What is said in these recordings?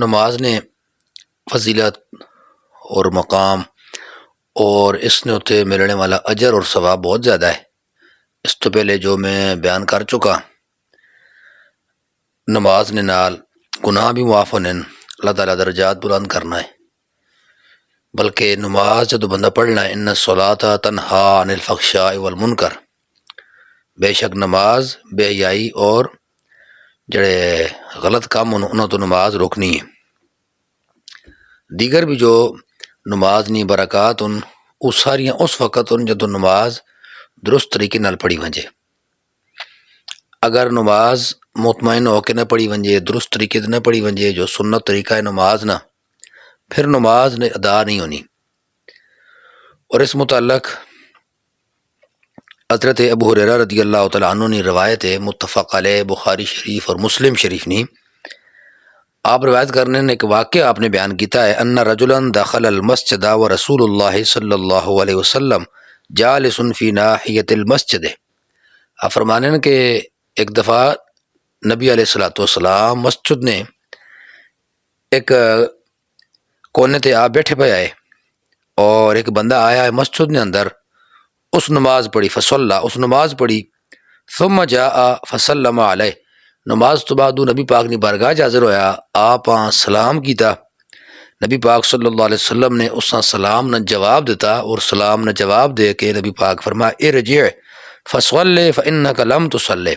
نماز نے فضیلت اور مقام اور اس نے ہوتے ملنے والا اجر اور ثواب بہت زیادہ ہے۔ اس تو پہلے جو میں بیان کر چکا، نماز نے نال گناہ بھی معاف ہونے، اللہ تعالیٰ درجات بلند کرنا ہے۔ بلکہ نماز جدو بندہ پڑھنا ہے، ان الصلاۃ تنہا عن الفحشاء والمنکر، بے شک نماز بے حیائی اور جڑے غلط کام انہوں تو نماز روکنی ہے۔ دیگر بھی جو نماز نی برکات وہ ساریاں اس وقت جدو نماز درست طریقے نال پڑھی ونجے۔ اگر نماز مطمئن ہو کے نہ پڑھی ونجے، درست طریقے سے نہ پڑھی ونجے، جو سنت طریقہ ہے نماز نہ، پھر نماز نے ادا نہیں ہونی۔ اور اس متعلق حضرت ابو ہریرہ رضی اللہ تعالیٰ عنہ نے روایت ہے، متفق علیہ، بخاری شریف اور مسلم شریف نے آپ روایت کرنے نے ایک واقعہ آپ نے بیان کیتا ہے، ان رجلا دخل المسجد ورسول اللہ صلی اللہ علیہ وسلم جالس فی ناحیۃ المسجد۔ آپ فرمانے کہ ایک دفعہ نبی علیہ السلام مسجد نے ایک کونے تے آپ بیٹھے پہ آئے اور ایک بندہ آیا ہے مسجد نے اندر، اس نماز پڑھی، فصلی، اس نماز پڑھی، ثم جاء فسلم علیہ، نماز تو بعد نبی پاک نے بارگاہ حاضر ہویا، آپ سلام کیتا، نبی پاک صلی اللہ علیہ وسلم نے اس سلام نہ جواب دیتا، اور سلام نہ جواب دے کے نبی پاک فرمایا ارجع فصلی فانک لم تصلی،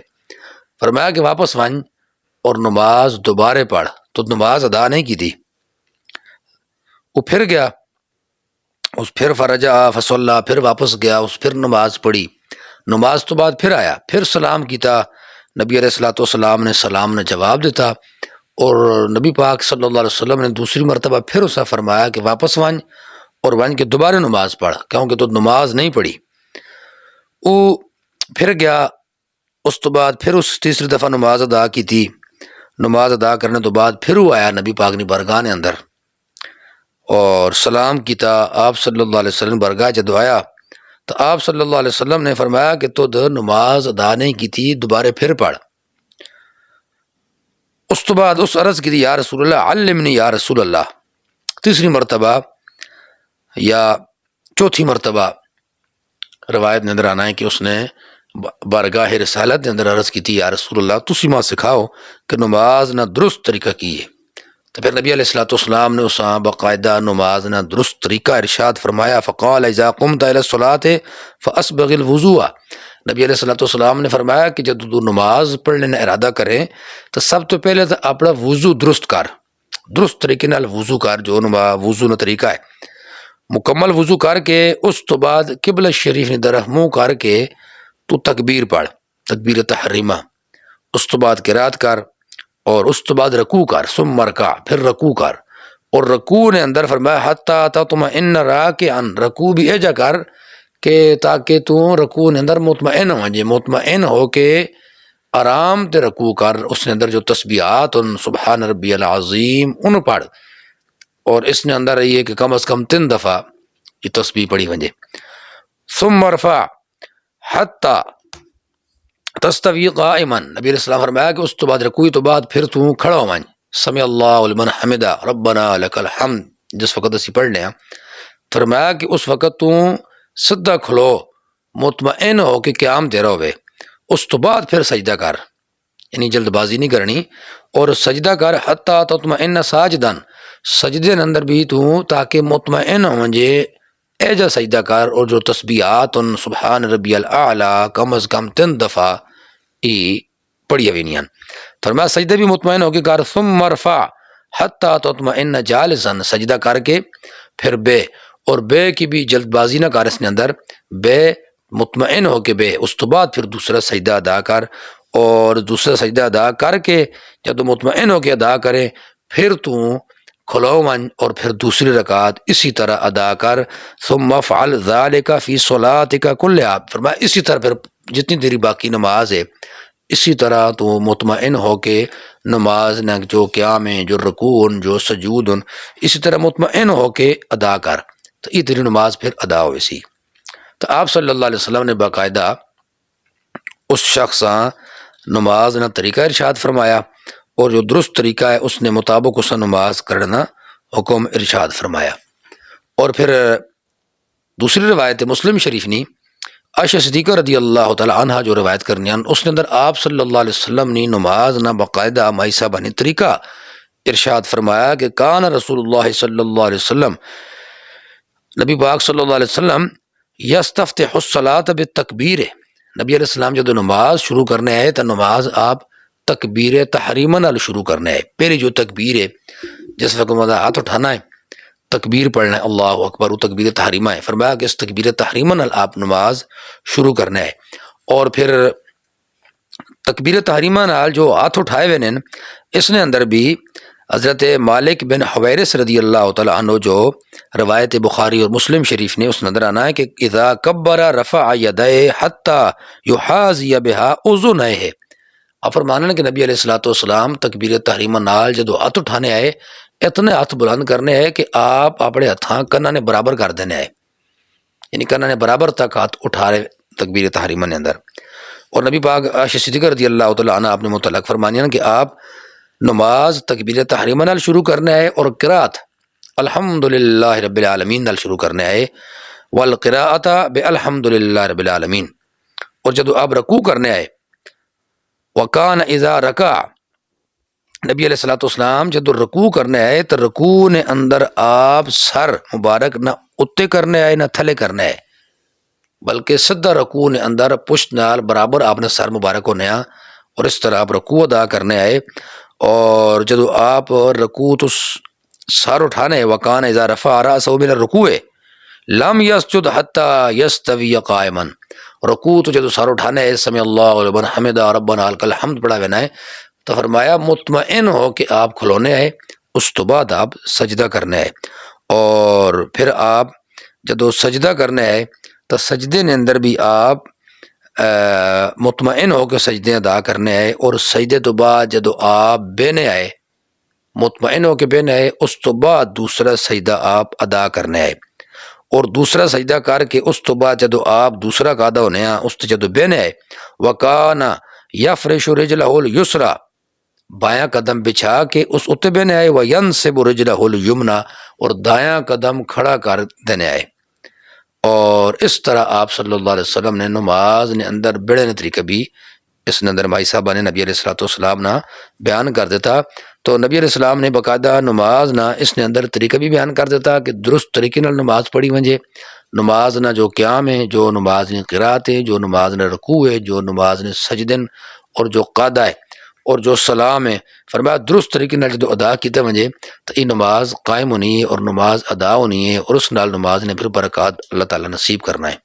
فرمایا کہ واپس ون اور نماز دوبارہ پڑھ، تو نماز ادا نہیں کی تھی۔ وہ پھر گیا، اس پھر فرجع فصلی، پھر واپس گیا، اس پھر نماز پڑھی، نماز تو بعد پھر آیا، پھر سلام کیتا، نبی علیہ السلام نے سلام نے جواب دیتا، اور نبی پاک صلی اللہ علیہ وسلم نے دوسری مرتبہ پھر اسے فرمایا کہ واپس ون اور ون کے دوبارہ نماز پڑھ، کیونکہ تو نماز نہیں پڑھی۔ وہ پھر گیا، اس تو بعد پھر اس تیسری دفعہ نماز ادا کی تھی، نماز ادا کرنے تو بعد پھر وہ آیا نبی پاک نے برگاہ نے اندر اور سلام کیتا، آپ صلی اللہ علیہ وسلم برگاہ جدو آیا تو آپ صلی اللہ علیہ وسلم نے فرمایا کہ تو نماز ادا نہیں کی تھی، دوبارہ پھر پڑھ۔ اس تو بعد اس عرض کی تھی یا رسول اللہ علمنی یا رسول اللہ، تیسری مرتبہ یا چوتھی مرتبہ روایت نے اندر آنا ہے کہ اس نے بارگاہ رسالت نے اندر عرض کی تھی یا رسول اللہ تسی ماں سکھاؤ کہ نماز نہ درست طریقہ کی ہے، تو پھر نبی علیہ السلام نے اس باقاعدہ نماز نہ درست طریقہ ارشاد فرمایا، فقال اذا قمت الى الصلاۃ فاسبغ الوضوء، نبی علیہ السلام نے فرمایا کہ جب تو نماز پڑھنے کا ارادہ کرے تو سب تو پہلے تو اپنا وضو درست کر، درست طریقے نال وضو کر، جو وضو نہ طریقہ ہے مکمل وضو کر کے اس تو بعد قبلہ شریف نے طرف منہ کر کے تو تکبیر پڑھ، تکبیر تحریمہ، اس تو بعد قرات کر، اور اس تو بعد رکوع کر، ثم رکع، پھر رکوع کر، اور رکوع نے اندر فرمایا حتی تطمئن راکعا، رکوع بھی ایجا کر کہ تاکہ تو رکوع نے اندر مطمئن ہو جائے، مطمئن ہو کے آرام تے رکوع کر، اس نے اندر جو تسبیحات سبحان ربی العظیم ان پڑھ، اور اس نے اندر یہ کہ کم از کم 3 دفعہ یہ تسبیح پڑھی ونجے، ثم ارفع حتی تستوی قائما، نبی علیہ السلام فرمایا کہ اس تو بعد رکوع تو بعد پھر تو کھڑا ہو ون، سمع اللہ لمن حمدہ ربنا لک الحمد، جس وقت اسی پڑھنے ہیں فرمایا کہ اس وقت تو سدھا کھلو، مطمئن ہو کہ قیام تیرا ہوئے، اس تو بعد پھر سجدہ کر، یعنی جلد بازی نہیں کرنی، اور سجدہ کر حتی تطمئن ساجدن، سجدے اندر بھی تو تاکہ مطمئن ہو جے ایجا سجدہ کر، اور جو تسبیحات سبحان ربی الاعلیٰ کم از کم 3 دفعہ ای پڑھی ہوئی، فرمایا سجدہ بھی مطمئن ہو کے کر، ثم ارفع حتی تطمئن جالسا، سجدہ کر کے پھر بے، اور بے کی بھی جلد بازی نہ کر، اس نے اندر بے مطمئن ہو کے بے، اس تو بعد پھر دوسرا سجدہ ادا کر، اور دوسرا سجدہ ادا کر کے جب تو مطمئن ہو کے ادا کرے پھر تو کھلو ون، اور پھر دوسری رکعت اسی طرح ادا کر، ثم افعل ذلک فی صلاتک کلھا، فرمایا اسی طرح پھر جتنی تیری باقی نماز ہے اسی طرح تو مطمئن ہو کے نماز نہ جو قیام ہے، جو رکوع، جو سجود، اسی طرح مطمئن ہو کے ادا کر، تو یہ تیری نماز پھر ادا ہوئی سی۔ تو آپ صلی اللہ علیہ وسلم نے باقاعدہ اس شخص نماز نہ طریقہ ارشاد فرمایا، اور جو درست طریقہ ہے اس نے مطابق اس نماز کرنا حکم ارشاد فرمایا۔ اور پھر دوسری روایت مسلم شریف نی عائشہ صدیقہ رضی اللہ تعالی عنہ جو روایت کرنی ہیں اس نے اندر آپ صلی اللہ علیہ وسلم نے نماز نہ باقاعدہ مائسہ بنی طریقہ ارشاد فرمایا کہ کان رسول اللہ صلی اللہ علیہ وسلم، نبی پاک صلی اللہ علیہ وسلم یستفتح الصلاۃ بالتکبیر، نبی علیہ السلام جب نماز شروع کرنے آئے تو نماز آپ تکبیر تحریمہ نال شروع کرنے آئے۔ پہلی جو تکبیر ہے جس وقت مطلب ہاتھ اٹھانا ہے تکبیر پڑھنا ہے اللہ اکبر، وہ تکبیر تحریمہ ہے، فرمایا کہ اس تکبیر تحریمہ نال آپ نماز شروع کرنا ہے۔ اور پھر تکبیر تحریمہ نال جو ہاتھ اٹھائے ہوئے ہیں اس نے اندر بھی حضرت مالک بن حویرث رضی اللہ تعالیٰ عنہ جو روایت بخاری اور مسلم شریف نے اس نے اندر آنا ہے کہ اذا کبر رفع یدیہ حتی یحاذی بها اذنیہ، آپ فرمانا کہ نبی علیہ الصلوۃ والسلام تکبیر تحریمہ نال جدو ہاتھ اٹھانے آئے اتنے ہاتھ بلند کرنے آئے کہ آپ اپنے ہاتھاں کناں نے برابر کر دینے آئے، یعنی کناں نے برابر تک ہاتھ اٹھا رہے تکبیر تحریمہ نے اندر۔ اور نبی پاک عائشہ صدیقہ رضی اللہ تعالیٰ عنہ آپ نے متعلق فرمانیا کہ آپ نماز تکبیر تحریمہ نال شروع کرنے آئے اور قرات الحمدللہ رب العالمین نال شروع کرنے آئے، والقراءۃ بالحمدللہ رب العالمین۔ اور جدو آپ رکوع کرنے آئے وکان اذا رکع، نبی علیہ الصلوۃ والسلام جدو رکوع کرنے آئے تو رکوع نے اندر آپ سر مبارک نہ اتے کرنے آئے نہ تھلے کرنے آئے، بلکہ سدھا رکوع نے اندر پشت نال برابر آپ نے سر مبارک ہونے آ اور اس طرح آپ رکوع ادا کرنے آئے۔ اور جدو آپ رکوع تو سر اٹھانے وکان اذا رفع رأسہ من الرکوع لم یسجد حتی یستوی قائما، رکوع تو جدو سر اٹھانے ہے سمع اللہ لمن حمدہ ربنا لک الحمد پڑھا ہونا ہے تو فرمایا مطمئن ہو کہ آپ کھلونے آئے، اس تو بعد آپ سجدہ کرنے آئے۔ اور پھر آپ جدو سجدہ کرنے آئے تو سجدے نے اندر بھی آپ مطمئن ہو کے سجدے ادا کرنے آئے، اور سجدے تو بعد جدو آپ بینے آئے مطمئن ہو کے بینے آئے اس تو بعد دوسرا سجدہ آپ ادا کرنے آئے، اور دوسرا سجدہ کر کے اس تو بعد جدو آپ دوسرا قادہ ہونے آ اس تو جدو بینے آئے وکانا یفرش رجلہ الیسریٰ، بایاں قدم بچھا کے اس اتے بینے آئے وینصب رجلہ الیمنیٰ، اور دایاں قدم کھڑا کر دینے آئے۔ اور اس طرح آپ صلی اللہ علیہ وسلم نے نماز نے اندر بڑے نے طریقہ بھی اس نے اندر مائی صاحبہ نے نبی علیہ الصلوۃ والسلام نہ بیان کر دیتا، تو نبی علیہ السلام نے باقاعدہ نماز نہ اس نے اندر طریقہ بھی بیان کر دیتا کہ درست طریقے نال نماز پڑھی ونجے، نماز نہ جو قیام ہے، جو نماز نے قرات ہے، جو نماز نے رکوع ہے، جو نماز نے سجدن اور جو قادہ ہے اور جو سلام ہے، فرمایا درست طریقے نال جو ادا کیتے ونجے تو یہ نماز قائم ہونی ہے اور نماز ادا ہونی ہے، اور اس نال نماز نے پھر برکات اللہ تعالیٰ نصیب کرنا ہے۔